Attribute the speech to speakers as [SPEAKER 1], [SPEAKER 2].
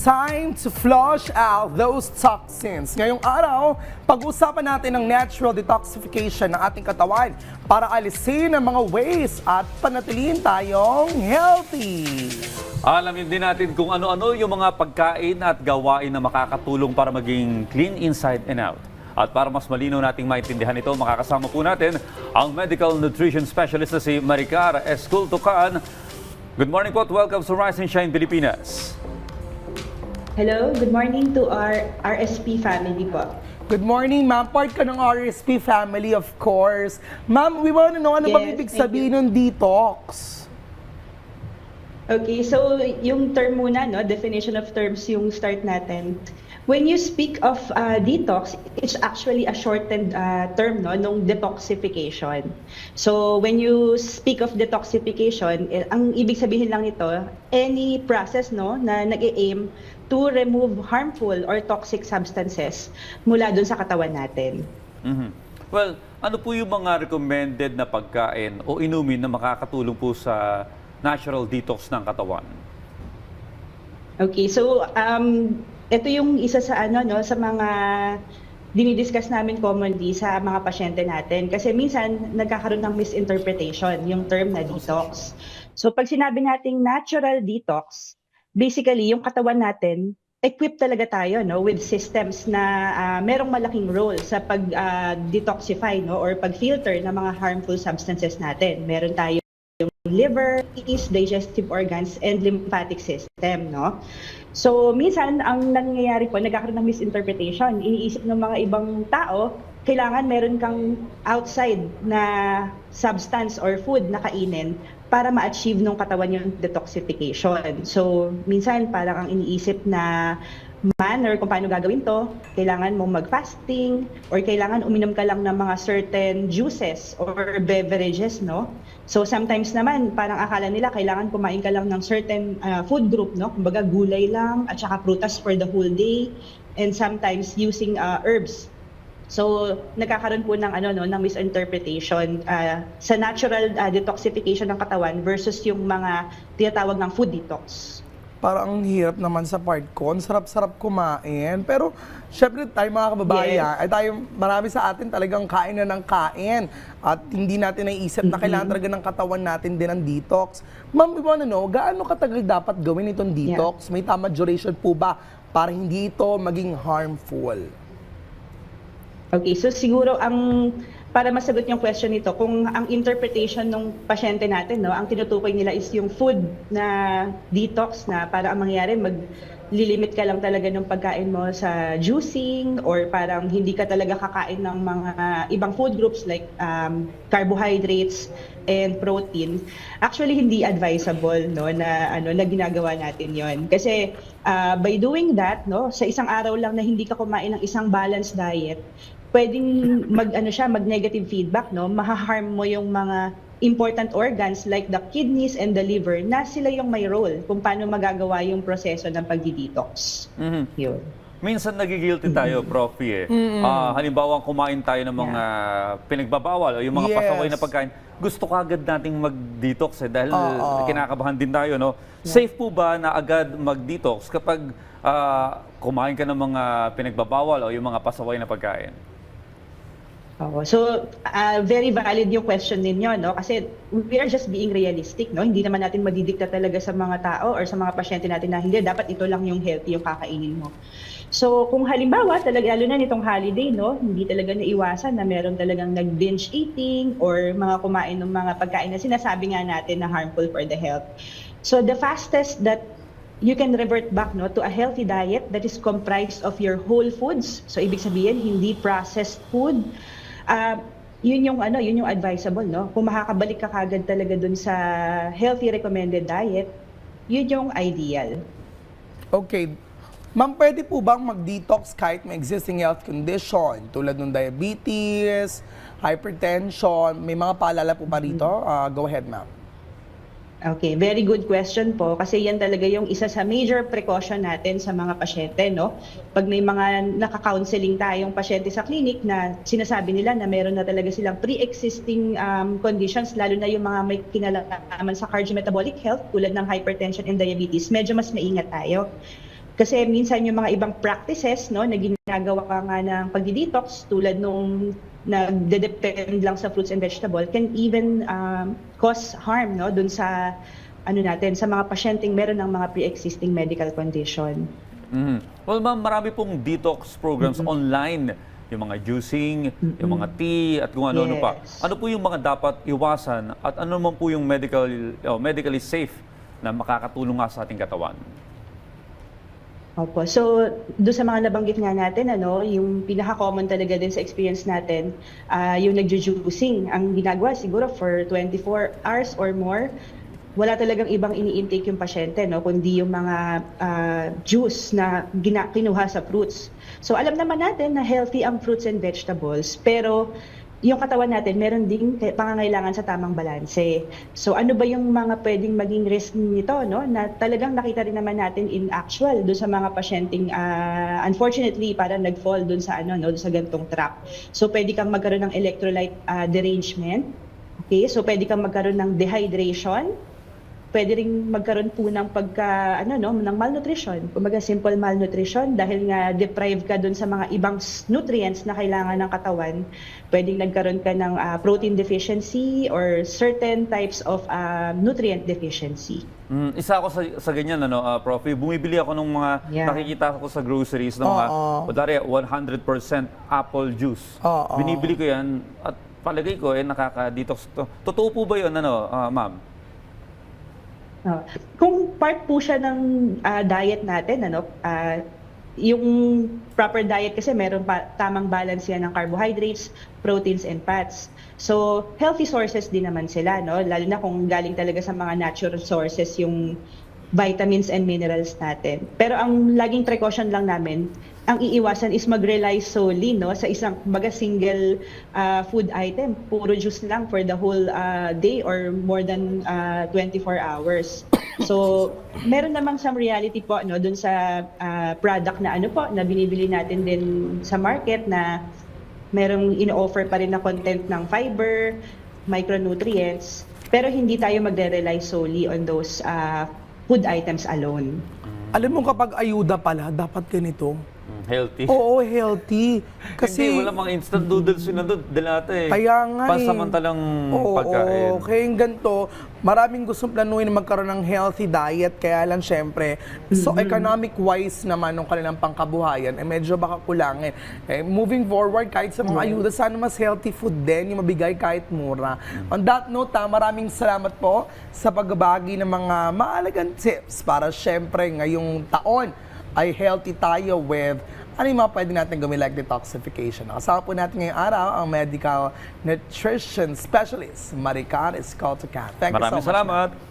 [SPEAKER 1] Time to flush out those toxins. Ngayong araw, pag-usapan natin ang natural detoxification ng ating katawan para alisin ang mga waste at panatilihin tayong healthy.
[SPEAKER 2] Alamin din natin kung ano-ano yung mga pagkain at gawain na makakatulong para maging clean inside and out. At para mas malinaw nating maintindihan ito, makakasama po natin ang medical nutrition specialist na si Maricar Escultucan. Good morning po at welcome to Rise and Shine Pilipinas.
[SPEAKER 3] Hello, good morning to our RSP family po.
[SPEAKER 1] Good morning, ma'am. Part ka ng RSP family, of course. Ma'am, we want to know ano bang
[SPEAKER 3] Yes,
[SPEAKER 1] ibig
[SPEAKER 3] thank
[SPEAKER 1] sabihin ng detox?
[SPEAKER 3] Okay, so yung term muna, no, definition of terms yung start natin. When you speak of detox, it's actually a shortened term, no, nung detoxification. So when you speak of detoxification, ang ibig sabihin lang nito, any process, no, na nag-aim to remove harmful or toxic substances mula dun sa katawan natin.
[SPEAKER 2] Well, ano po yung mga recommended na pagkain o inumin na makakatulong po sa natural detox ng katawan?
[SPEAKER 3] Okay, so ito yung isa sa sa mga dinidiscuss namin commonly sa mga pasyente natin kasi minsan nagkakaroon ng misinterpretation yung term na detox. So pag sinabi nating natural detox, basically yung katawan natin equipped talaga tayo, no, with systems na merong malaking role sa pag detoxify, no, or pag-filter ng mga harmful substances natin. Meron tayo liver, kidneys, digestive organs, and lymphatic system, no? So, minsan, ang nangyayari po, nagkakaroon ng misinterpretation. Iniisip ng mga ibang tao, kailangan meron kang outside na substance or food na kainin para ma-achieve ng katawan yung detoxification. So, minsan, parang ang iniisip na manner kung paano gagawin to, kailangan mong mag-fasting or kailangan uminom ka lang ng mga certain juices or beverages, no? So sometimes naman parang akala nila kailangan kumain ka lang ng certain food group, no? Kumbaga gulay lang at saka prutas for the whole day, and sometimes using herbs. So nagkakaroon po ng ng misinterpretation sa natural detoxification ng katawan versus yung mga tinatawag ng food detox.
[SPEAKER 1] Parang ang hirap naman sa part ko. Ang sarap-sarap kumain. Pero, syempre tayo mga kababayan, ay tayo, marami sa atin talagang kain na ng kain. At hindi natin naiisip na kailangan talaga ng katawan natin din ang detox. Ma'am, we wanna know, gaano katagal dapat gawin itong detox? May tama duration po ba para hindi ito maging harmful?
[SPEAKER 3] Okay, so siguro para masagot yung question nito, kung ang interpretation ng pasyente natin, no, ang tinutukoy nila is yung food na detox na para ang mangyayari maglilimit ka lang talaga ng pagkain mo sa juicing or parang hindi ka talaga kakain ng mga ibang food groups like carbohydrates and protein. Actually hindi advisable, no, na ginagawa natin 'yon. Kasi by doing that, no, sa isang araw lang na hindi ka kumain ng isang balanced diet, pwedeng mag-negative feedback, no? Maha-harm mo yung mga important organs like the kidneys and the liver na sila yung may role kung paano magagawa yung proseso ng pagdi-detox. Yun.
[SPEAKER 2] Minsan nagigilty tayo, Prof. Halimbawa, kumain tayo ng mga pinagbabawal o yung mga pasaway na pagkain. Gusto kagad nating mag-detox dahil kinakabahan din tayo, no? Safe po ba na agad mag-detox kapag kumain ka ng mga pinagbabawal o yung mga pasaway na pagkain?
[SPEAKER 3] So, very valid yung question ninyo, no? Kasi we are just being realistic, no? Hindi naman natin madidikta talaga sa mga tao or sa mga pasyente natin na hindi, dapat ito lang yung healthy yung kakainin mo. So, kung halimbawa, lalo na nitong holiday, no? Hindi talaga naiwasan na meron talagang nag-binge eating or mga kumain ng mga pagkain na sinasabi nga natin na harmful for the health. So, the fastest that you can revert back, no, to a healthy diet that is comprised of your whole foods. So, ibig sabihin, hindi processed food. Yun yung advisable, no? Kung makakabalik ka kagad talaga dun sa healthy recommended diet, yun yung ideal.
[SPEAKER 1] Okay. Ma'am, pwede po bang mag-detox kahit may existing health condition tulad ng diabetes, hypertension? May mga paalala po pa rito? Go ahead, ma'am.
[SPEAKER 3] Okay, very good question po kasi yan talaga yung isa sa major precaution natin sa mga pasyente, no? Pag may mga naka-counseling tayong pasyente sa clinic na sinasabi nila na meron na talaga silang pre-existing conditions, lalo na yung mga may kinalaman sa cardiometabolic health tulad ng hypertension and diabetes, medyo mas maingat tayo. Kasi minsan yung mga ibang practices, no, na ginagawa ka nga ng pagdi-detox tulad nung nagde-depend lang sa fruits and vegetable can even cause harm, no, dun sa natin, sa mga pasyenteng meron ng mga pre-existing medical condition.
[SPEAKER 2] Well, ma'am, marami pong detox programs online. Yung mga juicing, yung mga tea, at kung ano-ano pa.
[SPEAKER 3] Yes.
[SPEAKER 2] Ano po yung mga dapat iwasan at ano naman po yung medically safe na makakatulong nga sa ating katawan?
[SPEAKER 3] Opo. So, doon sa mga nabanggit nga natin, yung pinaka-common talaga din sa experience natin, yung nagjo-juicing. Ang ginagawa siguro for 24 hours or more, wala talagang ibang ini-intake yung pasyente, no, kundi yung mga juice na kinuha sa fruits. So alam naman natin na healthy ang fruits and vegetables, pero yung katawan natin meron ding pangangailangan sa tamang balanse. So ano ba yung mga pwedeng maging risk nito, no, na talagang nakita rin naman natin in actual doon sa mga pasyenteng unfortunately parang nag-fall doon sa doon sa gantong trap. So pwede kang magkaroon ng electrolyte derangement. Okay? So pwede kang magkaroon ng dehydration. Pwede ring magkaroon po ng ng malnutrition. Kumbaga simple malnutrition dahil nga deprived ka dun sa mga ibang nutrients na kailangan ng katawan. Pwedeng nagkaroon ka ng protein deficiency or certain types of nutrient deficiency.
[SPEAKER 2] Isa ako sa ganyan, Prof. Bumibili ako ng mga nakikita ko sa groceries ng mga, kunwari, 100% apple juice. Binibili ko yan at palagay ko, nakaka-detox to. Totoo po ba yun, ma'am?
[SPEAKER 3] Kung part po siya ng diet natin, yung proper diet kasi meron tamang balance yan ng carbohydrates, proteins, and fats. So, healthy sources din naman sila, no? Lalo na kung galing talaga sa mga natural sources yung vitamins and minerals natin. Pero ang laging precaution lang namin, ang iiwasan is mag-rely solely, no, sa isang single food item. Puro juice lang for the whole day or more than 24 hours. So, meron namang some reality po, no, dun sa product na na binibili natin din sa market na merong ino-offer pa rin na content ng fiber, micronutrients, pero hindi tayo magre-rely solely on those food items alone.
[SPEAKER 1] Alam mo kapag ayuda pala, dapat ganito.
[SPEAKER 2] Healthy.
[SPEAKER 1] Oo, healthy. Kasi
[SPEAKER 2] Hindi, wala mga instant noodles yun nandun. Dalata eh.
[SPEAKER 1] Kaya nga
[SPEAKER 2] Pansamantalang pagkain.
[SPEAKER 1] Oo, kaya yung ganito, maraming gustong planuhin na magkaroon ng healthy diet, kaya lang syempre, so economic-wise naman ng kanilang pangkabuhayan, medyo baka kulangin. Moving forward, kahit sa mga ayuda, sana mas healthy food din, yung mabigay kahit mura. On that note, maraming salamat po sa pagbabagi ng mga maalagang tips para syempre ngayong taon ay healthy tayo with yung mga pwede natin gawin like detoxification. Kasama po natin ngayong araw ang medical nutrition specialist, Maricar Escaltocan. Thank you so much.
[SPEAKER 2] Maraming salamat.